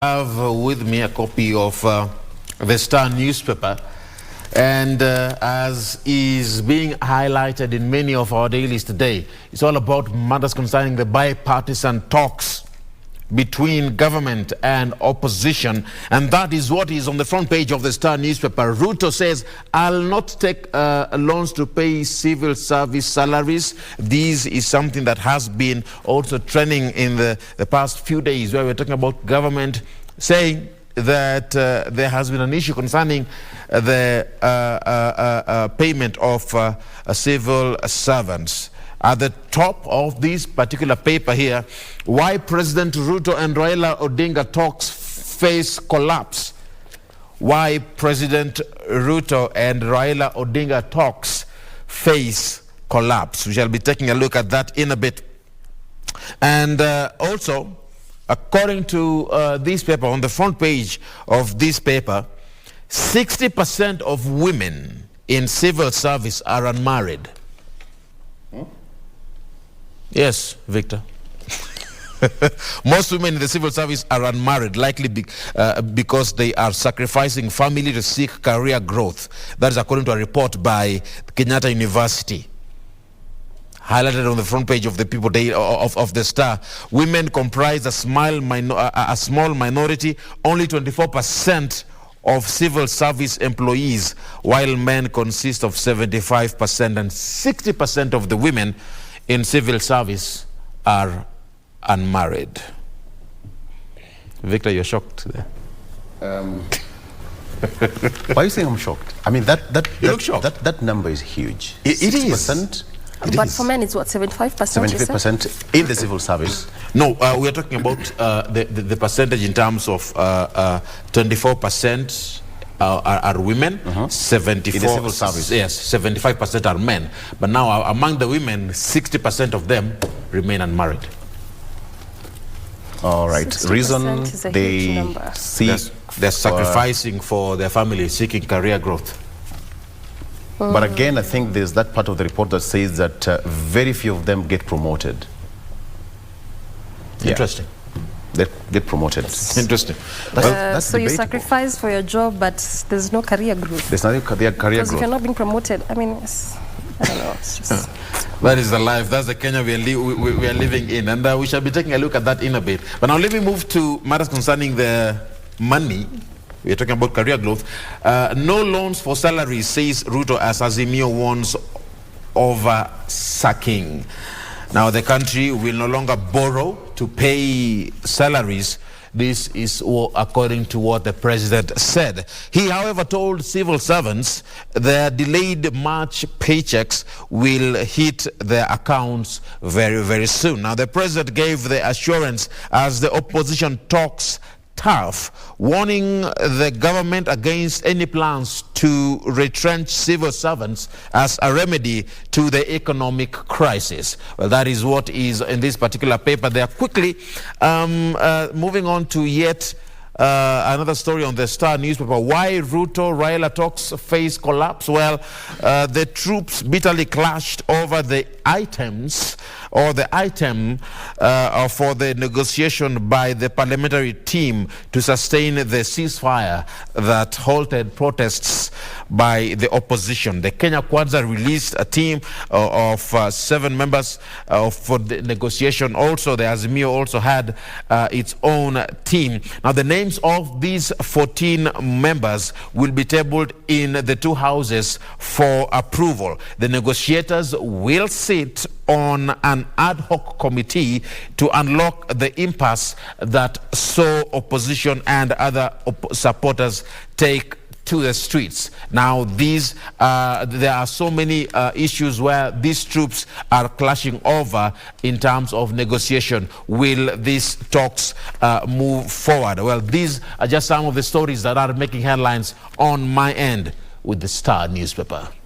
have with me a copy of the Star newspaper, and as is being highlighted in many of our dailies today, it's all about matters concerning the bipartisan talks between government and opposition, and that is what is on the front page of the Star newspaper. Ruto says, "I'll not take loans to pay civil service salaries." This is something that has been also trending in the past few days, where we're talking about government saying that there has been an issue concerning the payment of civil servants. At the top of this particular paper here, why President Ruto and Raila Odinga talks face collapse. Why President Ruto and Raila Odinga talks face collapse. We shall be taking a look at that in a bit. And also, according to this paper, on the front page of this paper, 60% of women in civil service are unmarried. Yes, Victor. Most women in the civil service are unmarried, likely because they are sacrificing family to seek career growth. That is according to a report by Kenyatta University, highlighted on the front page of the People Day of the Star. Women comprise a small minority, only 24% of civil service employees, while men consist of 75%, and 60% of the women in civil service are unmarried. Victor, you're shocked there. Why are you saying I'm shocked? I mean, you look shocked. That number is huge. It is. But for men, it's what, 75%? 75% in the civil service. No, we are talking about the percentage in terms of 24% are women, 74 in the civil service. Yes, 75% are men. But now among the women, 60% of them remain unmarried. All right. Reason they seek, they're sacrificing for their family, seeking career growth. But again, I think there's that part of the report that says that very few of them get promoted. Interesting. They get promoted. Interesting. That's so you debatable. sacrifice for your job, but there's no career growth. There's no career Because growth. if you're not being promoted, I mean, I don't know. It's just... That is the life. That's the Kenya we are living in. And we shall be taking a look at that in a bit. But now let me move to matters concerning the money. We're talking about career growth. No loans for salaries, says Ruto, as Azimio warns over sacking. Now, the country will no longer borrow to pay salaries. This is according to what the president said. He, however, told civil servants their delayed March paychecks will hit their accounts very, very soon. Now, the president gave the assurance as the opposition talks tough, warning the government against any plans to retrench civil servants as a remedy to the economic crisis. Well, that is what is in this particular paper. They are quickly moving on to yet another story on the Star newspaper. Why Ruto Raila talks face collapse? Well, the troops bitterly clashed over the items or the item for the negotiation by the parliamentary team to sustain the ceasefire that halted protests by the opposition. The Kenya Kwanza released a team of 7 members for the negotiation. Also, the Azimio also had its own team. Now, the names of these 14 members will be tabled in the 2 houses for approval. The negotiators will sit on an ad hoc committee to unlock the impasse that saw opposition and other supporters take to the streets. Now, there are so many issues where these troops are clashing over in terms of negotiation. Will these talks move forward? Well, these are just some of the stories that are making headlines on my end with the Star newspaper.